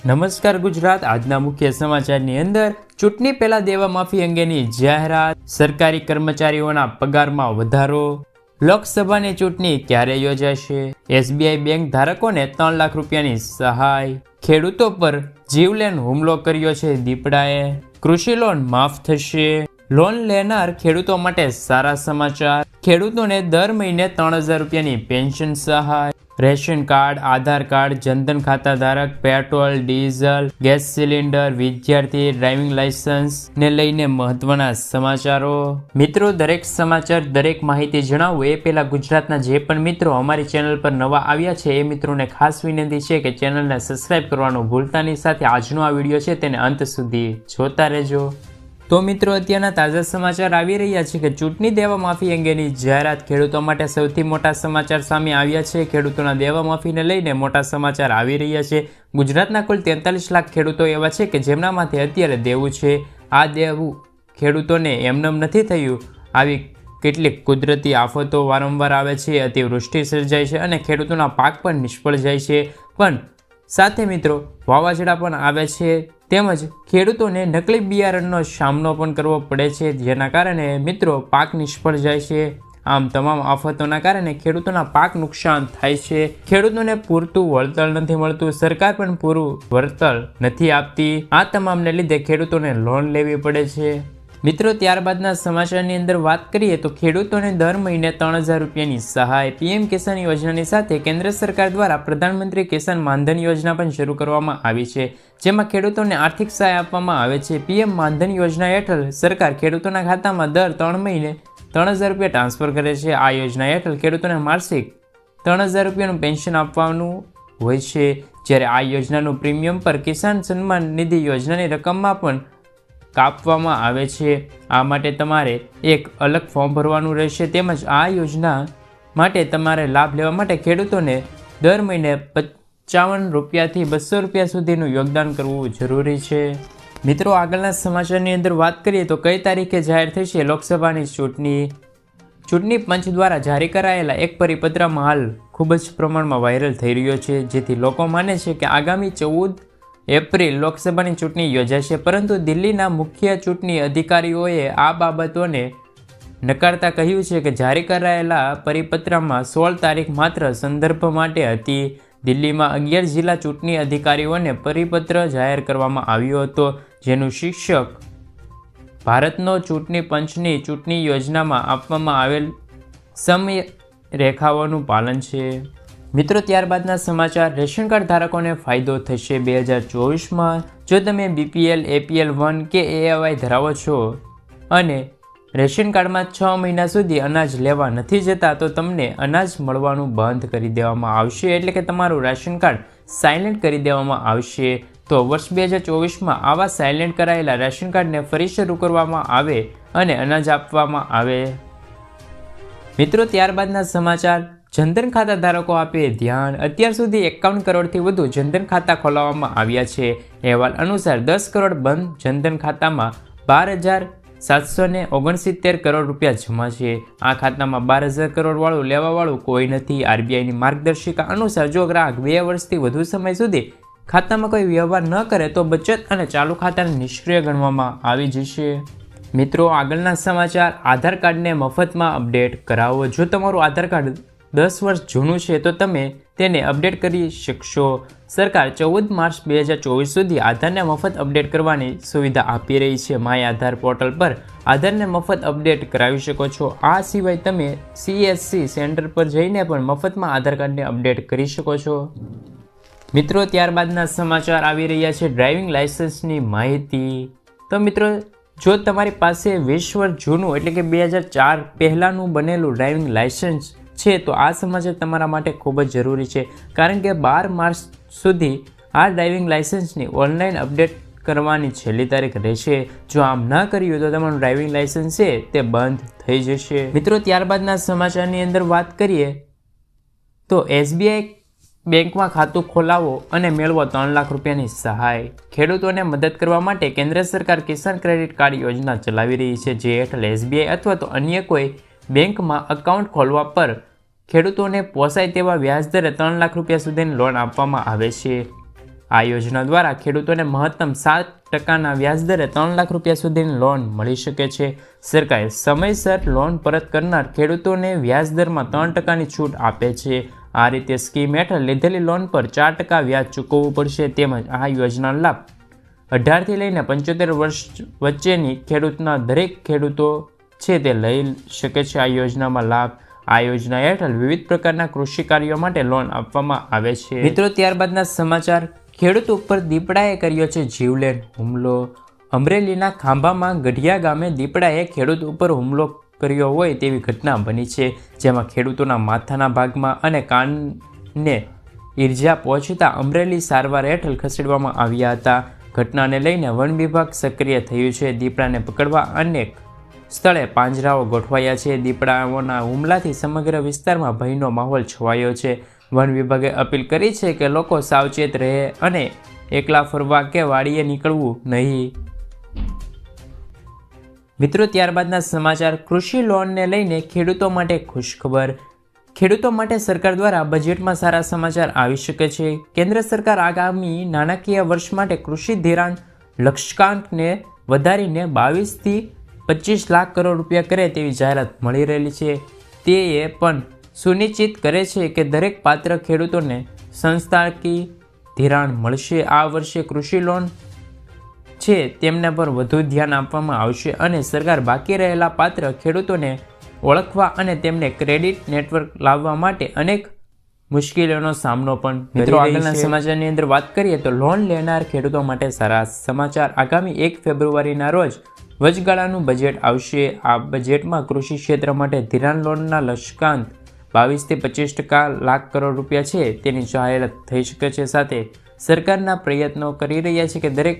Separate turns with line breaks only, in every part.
નમસ્કાર ગુજરાત। આજના મુખ્ય સમાચારની અંદર ચૂંટણી પહેલા દેવા માફી અંગેની જાહેરાત, સરકારી કર્મચારીઓના પગારમાં વધારો, લોકસભાની ચૂંટણી ક્યારે યોજાશે, એસબીઆઈ બેંક ધારકોને 3 લાખ રૂપિયાની સહાય, ખેડૂતો પર જીવલેણ હુમલો કર્યો છે દીપડાએ, કૃષિ લોન માફ થશે, લોન લેનાર ખેડૂતો માટે સારા સમાચાર, ખેડૂતોને દર મહિને 3000 રૂપિયાની પેન્શન સહાય, રેશન કાર્ડ, આધાર કાર્ડ, જનધન ખાતા ધારક, પેટ્રોલ, ડીઝલ, ગેસ સિલિન્ડર, વિદ્યાર્થી, ડ્રાઇવિંગ લાયસન્સ ને લઈને મહત્વના સમાચારો। મિત્રો, દરેક સમાચાર, દરેક માહિતી જણાવું એ પહેલા ગુજરાતના જે પણ મિત્રો અમારી ચેનલ પર નવા આવ્યા છે એ મિત્રોને ખાસ વિનંતી છે કે ચેનલને સબસ્ક્રાઇબ કરવાનું ભૂલતા નહીં, સાથે આજનો આ વિડીયો છે તેને અંત સુધી જોતા રહેજો। તો મિત્રો, અત્યારના તાજા સમાચાર આવી રહ્યા છે કે ચૂંટણી દેવા માફી અંગેની જાહેરાત, ખેડૂતો માટે સૌથી મોટા સમાચાર સામે આવ્યા છે। ખેડૂતોના દેવા માફીને લઈને મોટા સમાચાર આવી રહ્યા છે। ગુજરાતના કુલ 43 લાખ ખેડૂતો એવા છે કે જેમનામાંથી અત્યારે દેવું છે। આ દેવું ખેડૂતોને એમનેમ નથી થયું। આવી કેટલીક કુદરતી આફતો વારંવાર આવે છે, અતિવૃષ્ટિ સર્જાય છે અને ખેડૂતોના પાક પણ નિષ્ફળ જાય છે, પણ સાથે મિત્રો વાવાઝોડા પણ આવે છે, તેમજ ખેડૂતોને નકલી બિયારણનો સામનો પણ કરવો પડે છે, જેના કારણે મિત્રો પાક નિષ્ફળ જાય છે। આમ તમામ આફતોના કારણે ખેડૂતોના પાક નુકસાન થાય છે, ખેડૂતોને પૂરતું વળતર નથી મળતું, સરકાર પણ પૂરું વળતર નથી આપતી। આ તમામને લીધે ખેડૂતોને લોન લેવી પડે છે। મિત્રો, ત્યારબાદના સમાચારની અંદર વાત કરીએ તો ખેડૂતોને દર મહિને 3000 રૂપિયાની સહાય, પીએમ કિસાન યોજનાની સાથે કેન્દ્ર સરકાર દ્વારા પ્રધાનમંત્રી કિસાન માનધન યોજના પણ શરૂ કરવામાં આવી છે, જેમાં ખેડૂતોને આર્થિક સહાય આપવામાં આવે છે। પીએમ માનધન યોજના હેઠળ સરકાર ખેડૂતોના ખાતામાં દર 3 મહિને 3000 રૂપિયા ટ્રાન્સફર કરે છે। આ યોજના હેઠળ ખેડૂતોને માસિક 3000 રૂપિયાનું પેન્શન આપવાનું હોય છે, જ્યારે આ યોજનાનું પ્રીમિયમ પર કિસાન સન્માન નિધિ યોજનાની રકમમાં પણ કાપવામાં આવે છે। આ માટે તમારે એક અલગ ફોર્મ ભરવાનું રહેશે, તેમજ આ યોજના માટે તમારે લાભ લેવા માટે ખેડૂતોને દર મહિને 55 રૂપિયાથી 200 રૂપિયા સુધીનું યોગદાન કરવું જરૂરી છે। મિત્રો, આગળના સમાચારની અંદર વાત કરીએ તો કઈ તારીખે જાહેર થશે લોકસભાની ચૂંટણી? ચૂંટણી પંચ દ્વારા જારી કરાયેલા એક પરિપત્રમાં હાલ ખૂબ જ પ્રમાણમાં વાયરલ થઈ રહ્યો છે, જેથી લોકો માને છે કે આગામી 14 એપ્રિલ લોકસભાની ચૂંટણી યોજાશે, પરંતુ દિલ્હીના મુખ્ય ચૂંટણી અધિકારીઓએ આ બાબતોને નકારતા કહ્યું છે કે જારી કરાયેલા પરિપત્રમાં 16 તારીખ માત્ર સંદર્ભ માટે હતી। દિલ્હીમાં 11 જિલ્લા ચૂંટણી અધિકારીઓને પરિપત્ર જાહેર કરવામાં આવ્યો હતો, જેનું શીર્ષક ભારતનો ચૂંટણી પંચની ચૂંટણી યોજનામાં આપવામાં આવેલ સમય રેખાઓનું પાલન છે। મિત્રો, ત્યારબાદના સમાચાર, રેશન કાર્ડ ધારકોને ફાયદો થશે 2024માં। જો તમે બીપીએલ, એપીએલ 1 કે એએવાય ધરાવો છો અને રેશન કાર્ડમાં 6 મહિના સુધી અનાજ લેવા નથી જતા, તો તમને અનાજ મળવાનું બંધ કરી દેવામાં આવશે, એટલે કે તમારું રાશન કાર્ડ સાયલેન્ટ કરી દેવામાં આવશે। તો વર્ષ 2024માં આવા સાયલેન્ટ કરાયેલા રેશન કાર્ડને ફરી શરૂ કરવામાં આવે અને અનાજ આપવામાં આવે। મિત્રો, ત્યારબાદના સમાચાર, જનધન ખાતા ધારકો આપે ધ્યાન, અત્યાર સુધી 51 કરોડથી વધુ જનધન ખાતા ખોલાવવામાં આવ્યા છે। અહેવાલ અનુસાર 10 કરોડ બંધ જનધન ખાતામાં 12,769 કરોડ રૂપિયા જમા છે। આ ખાતામાં 12,000 કરોડ વાળું લેવાવાળું કોઈ નથી। આરબીઆઈની માર્ગદર્શિકા અનુસાર જો ગ્રાહક 2 વર્ષથી વધુ સમય સુધી ખાતામાં કોઈ વ્યવહાર ન કરે તો બચત અને ચાલુ ખાતાને નિષ્ક્રિય ગણવામાં આવી જશે। મિત્રો, આગળના સમાચાર, આધાર કાર્ડને મફતમાં અપડેટ કરાવો। જો તમારું આધાર કાર્ડ 10 વર્ષ જૂનું છે તો તમે તેને અપડેટ કરી શકશો। સરકાર 14 માર્ચ 2024 સુધી આધારને મફત અપડેટ કરવાની સુવિધા આપી રહી છે। માય આધાર પોર્ટલ પર આધારને મફત અપડેટ કરાવી શકો છો। આ સિવાય તમે સીએસસી સેન્ટર પર જઈને પણ મફતમાં આધાર કાર્ડને અપડેટ કરી શકો છો। મિત્રો, ત્યારબાદના સમાચાર આવી રહ્યા છે ડ્રાઇવિંગ લાયસન્સની માહિતી। તો મિત્રો, જો તમારી પાસે 20 વર્ષ જૂનું એટલે કે 2004 પહેલાંનું બનેલું ડ્રાઇવિંગ લાયસન્સ છે તો આ સમાચાર તમારા માટે ખૂબ જ જરૂરી છે, કારણ કે 12 માર્ચ સુધી આ ડ્રાઇવિંગ લાયસન્સની ઓનલાઈન અપડેટ કરવાની છેલ્લી તારીખ રહેશે। જો આમ ન કર્યું તો તમારું ડ્રાઇવિંગ લાયસન્સ છે તે બંધ થઈ જશે। મિત્રો, ત્યારબાદના સમાચારની અંદર વાત કરીએ તો એસબીઆઈ બેંકમાં ખાતું ખોલાવો અને મેળવો 3 લાખ રૂપિયાની સહાય। ખેડૂતોને મદદ કરવા માટે કેન્દ્ર સરકાર કિસાન ક્રેડિટ કાર્ડ યોજના ચલાવી રહી છે, જે હેઠળ એસબીઆઈ અથવા તો અન્ય કોઈ બેંકમાં એકાઉન્ટ ખોલવા પર ખેડૂતોને પોસાય તેવા વ્યાજદરે 3 લાખ રૂપિયા સુધીની લોન આપવામાં આવે છે। આ યોજના દ્વારા ખેડૂતોને મહત્તમ 7% વ્યાજદરે 3 લાખ રૂપિયા સુધીની લોન મળી શકે છે. સરકારે સમયસર લોન પરત કરનાર ખેડૂતોને વ્યાજદરમાં 3%ની છૂટ આપે છે. આ રીતે સ્કીમ હેઠળ લીધેલી લોન પર 4% વ્યાજ ચૂકવવું પડશે. તેમજ આ યોજનાનો લાભ 18થી લઈને 75 વર્ષ વચ્ચેની ખેડૂતના દરેક ખેડૂતો છે તે લઈ શકે છે. આ યોજનામાં લાભ આ યોજના હેઠળ વિવિધ પ્રકારના કૃષિ કાર્યો માટે લોન આપવામાં આવે છે. મિત્રો, ત્યારબાદના સમાચાર. ખેડૂત ઉપર દીપડાએ કર્યો છે જીવલેણ હુમલો. અમરેલીના ખાંભામાં ગઢિયા ગામે દીપડાએ ખેડૂત ઉપર હુમલો કર્યો હોય તેવી ઘટના બની છે, જેમાં ખેડૂતોના માથાના ભાગમાં અને કાનને ઈજા પહોંચતા અમરેલી સારવાર હેઠળ ખસેડવામાં આવ્યા હતા. ઘટનાને લઈને વન વિભાગ સક્રિય થયું છે. દીપડાને પકડવા અનેક સ્થળે પાંજરાઓ ગોઠવાયા છે. દીપડાઓના હુમલાથી સમગ્ર વિસ્તારમાં ભયનો માહોલ છવાયો છે. વન વિભાગે અપીલ કરી છે કે લોકો સાવચેત રહે અને એકલા ફરવા કે વાડીએ નીકળવું નહીં. મિત્રો, ત્યારબાદના સમાચાર. કૃષિ લોનને લઈને ખેડૂતો માટે ખુશખબર. ખેડૂતો માટે સરકાર દ્વારા બજેટમાં સારા સમાચાર આવી શકે છે. કેન્દ્ર સરકાર આગામી નાણાકીય વર્ષ માટે કૃષિ ધિરાણ લક્ષ્યાંકને વધારીને 22થી 25 લાખ કરોડ રૂપિયા કરે તેવી જાહેરાત મળી રહેલી છે. તે પણ સુનિશ્ચિત કરે છે કે દરેક પાત્ર ખેડૂતોને સંસ્થાકીય ધિરાણ મળશે. આ વર્ષે કૃષિ લોન છે તેમના પર વધુ ધ્યાન આપવામાં આવશે અને સરકાર બાકી રહેલા પાત્ર ખેડૂતોને ઓળખવા અને તેમને ક્રેડિટ નેટવર્ક લાવવા માટે અનેક મુશ્કેલીઓનો સામનો પણ મિત્રો આગળના સમાચારની અંદર વાત કરીએ તો લોન લેનાર ખેડૂતો માટે સારા સમાચાર. આગામી 1 ફેબ્રુઆરીના રોજ વચગાળાનું બજેટ આવશે. આ બજેટમાં કૃષિ ક્ષેત્ર માટે ધિરાણ લોનના લક્ષ્યાંક 22થી 25% લાખ કરોડ રૂપિયા છે તેની જાહેરાત થઈ શકે છે. સાથે સરકારના પ્રયત્નો કરી રહ્યા છે કે દરેક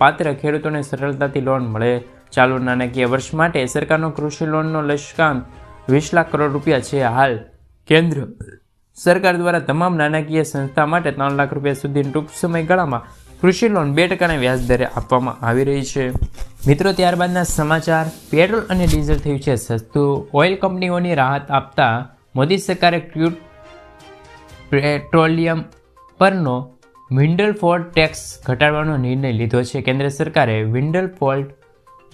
પાત્ર ખેડૂતોને સરળતાથી લોન મળે. ચાલુ નાણાકીય વર્ષ માટે સરકારનો કૃષિ લોનનો લક્ષ્યાંક 20 લાખ કરોડ રૂપિયા છે. હાલ કેન્દ્ર સરકાર દ્વારા તમામ નાણાકીય સંસ્થા માટે 3 લાખ રૂપિયા સુધી ટૂંક સમયગાળામાં કૃષિ લોન 2%ના વ્યાજ દરે આપવામાં આવી રહી છે. મિત્રો, ત્યારબાદના સમાચાર. પેટ્રોલ અને ડીઝલ થયું છે સસ્તું. ઓઇલ કંપનીઓની રાહત આપતા મોદી સરકારે ક્રૂડ પેટ્રોલિયમ પરનો વિન્ડફોલ ટેક્સ ઘટાડવાનો નિર્ણય લીધો છે. કેન્દ્ર સરકારે વિન્ડફોલ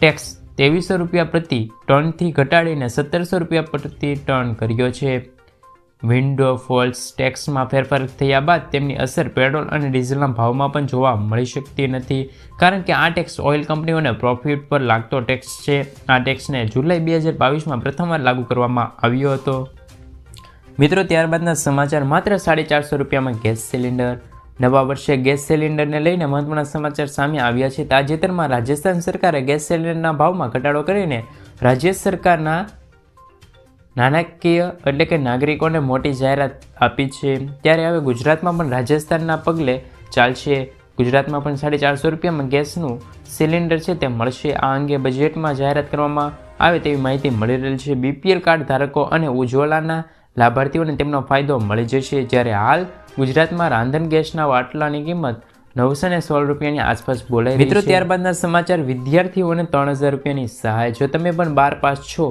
ટેક્સ 2300 રૂપિયા પ્રતિ ટનથી ઘટાડીને 1700 રૂપિયા પ્રતિ ટન કર્યો છે. વિન્ડફોલ ટેક્સમાં ફેરફાર થયા બાદ તેમની અસર પેટ્રોલ અને ડીઝલના ભાવમાં પણ જોવા મળી શકતી નથી, કારણ કે આ ટેક્સ ઓઇલ કંપનીઓને પ્રોફિટ પર લાગતો ટેક્સ છે. આ ટેક્સને જુલાઈ 2022માં પ્રથમવાર લાગુ કરવામાં આવ્યો હતો. મિત્રો, ત્યારબાદના સમાચાર. માત્ર 450 રૂપિયામાં ગેસ સિલિન્ડર. નવા વર્ષે ગેસ સિલિન્ડરને લઈને મહત્વના સમાચાર સામે આવ્યા છે. તાજેતરમાં રાજસ્થાન સરકારે ગેસ સિલિન્ડરના ભાવમાં ઘટાડો કરીને રાજ્ય સરકારના નાણાકીય એટલે કે નાગરિકોને મોટી જાહેરાત આપી છે. ત્યારે હવે ગુજરાતમાં પણ રાજસ્થાનના પગલે ચાલશે. ગુજરાતમાં પણ 450 રૂપિયામાં ગેસનું સિલિન્ડર છે તે મળશે. આ અંગે બજેટમાં જાહેરાત કરવામાં આવે તેવી માહિતી મળી રહેલ છે. BPL કાર્ડ ધારકો અને ઉજ્જવલાના લાભાર્થીઓને તેમનો ફાયદો મળી જશે. જ્યારે હાલ ગુજરાતમાં રાંધણ ગેસના બાટલાની કિંમત 916 રૂપિયાની આસપાસ બોલાઈ રહી છે. મિત્રો, ત્યારબાદના સમાચાર. વિદ્યાર્થીઓને 3000 રૂપિયાની સહાય. જો તમે પણ 12 પાસ છો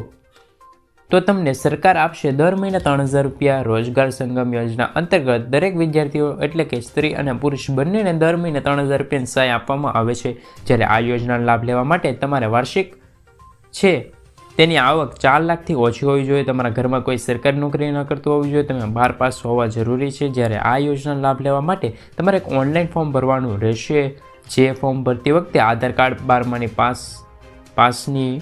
તો તમને સરકાર આપશે દર મહિને 3000 રૂપિયા. રોજગાર સંગમ યોજના અંતર્ગત દરેક વિદ્યાર્થીઓ એટલે કે સ્ત્રી અને પુરુષ બંનેને દર મહિને 3000 રૂપિયાની સહાય આપવામાં આવે છે. જ્યારે આ યોજનાનો લાભ લેવા માટે તમારે વાર્ષિક છે તેની આવક 4 લાખથી ઓછી હોવી જોઈએ. તમારા ઘરમાં કોઈ સરકારી નોકરી ન કરતું હોવું જોઈએ. તમે 12 પાસ હોવા જરૂરી છે. જ્યારે આ યોજનાનો લાભ લેવા માટે તમારે એક ઓનલાઈન ફોર્મ ભરવાનું રહેશે. જે ફોર્મ ભરતી વખતે આધાર કાર્ડ, 12માની પાસની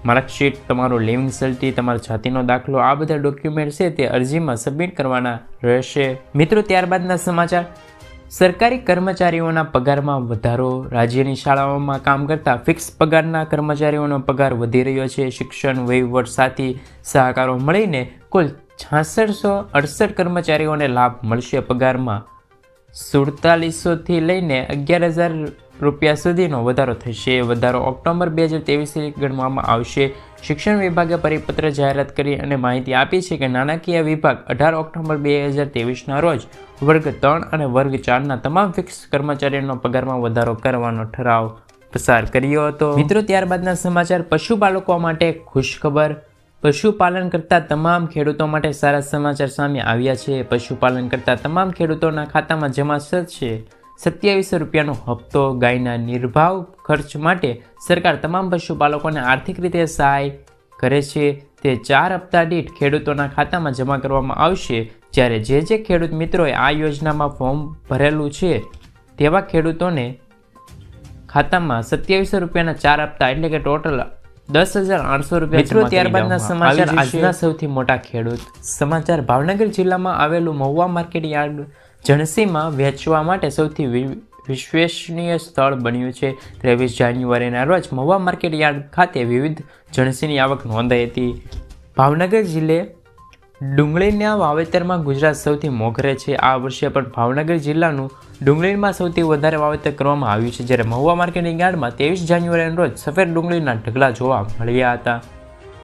માર્કશીટ, તમારો લિવિંગ સર્ટિ, તમારા જાતિનો દાખલો, આ બધા ડોક્યુમેન્ટ છે તે અરજીમાં સબમિટ કરવાના રહેશે. મિત્રો, ત્યારબાદના સમાચાર. સરકારી કર્મચારીઓના પગારમાં વધારો. રાજ્યની શાળાઓમાં કામ કરતા ફિક્સ પગારના કર્મચારીઓનો પગાર વધી રહ્યો છે. શિક્ષણ વહીવટ સાથી સહકારો મળીને કુલ 6668 કર્મચારીઓને લાભ મળશે. પગારમાં 4700થી લઈને 11000 રૂપિયા સુધીનો વધારો થશે. વધારો ઓક્ટોબર 2023થી ગણવામાં આવશે. શિક્ષણ વિભાગે પરિપત્ર જાહેરાત કરી અને માહિતી આપી છે કે નાણાકીય વિભાગ 18 ઓક્ટોબર 2023ના રોજ વર્ગ 3 અને વર્ગ 4ના તમામ ફિક્સ કર્મચારીઓનો પગારમાં વધારો કરવાનો ઠરાવ પસાર કર્યો હતો. મિત્રો, ત્યારબાદના સમાચાર. પશુપાલકો માટે ખુશખબર. પશુપાલન કરતા તમામ ખેડૂતો માટે સારા સમાચાર સામે આવ્યા છે. પશુપાલન કરતા તમામ ખેડૂતોના ખાતામાં જમા થશે 2700 રૂપિયાનો હપ્તો. ગાયના નિર્ભાવ ખર્ચ માટે સરકાર તમામ પશુપાલકોને આર્થિક રીતે સહાય કરે છે. તે 4 હપ્તા દીઠ ખેડૂતોના ખાતામાં જમા કરવામાં આવશે. જ્યારે જે ખેડૂત મિત્રોએ આ યોજનામાં ફોર્મ ભરેલું છે તેવા ખેડૂતોને ખાતામાં 2700 રૂપિયાના 4 હપ્તા એટલે કે ટોટલ 10,800 રૂપિયા. મિત્રો, ત્યારબાદના સમાચાર આજના સૌથી મોટા ખેડૂત સમાચાર. ભાવનગર જિલ્લામાં આવેલું મહુવા માર્કેટ યાર્ડ જણસીમાં વેચવા માટે સૌથી વિશ્વસનીય સ્થળ બન્યું છે. 23 જાન્યુઆરીના રોજ મહુવા માર્કેટ યાર્ડ ખાતે વિવિધ જણસીની આવક નોંધાઈ હતી. ભાવનગર જિલ્લે ડુંગળીના વાવેતરમાં ગુજરાત સૌથી મોખરે છે. આ વર્ષે પણ ભાવનગર જિલ્લાનું ડુંગળીમાં સૌથી વધારે વાવેતર કરવામાં આવ્યું છે. જ્યારે મહુવા માર્કેટિંગ યાર્ડમાં 23 જાન્યુઆરીના રોજ સફેદ ડુંગળીના ઢગલા જોવા મળ્યા હતા.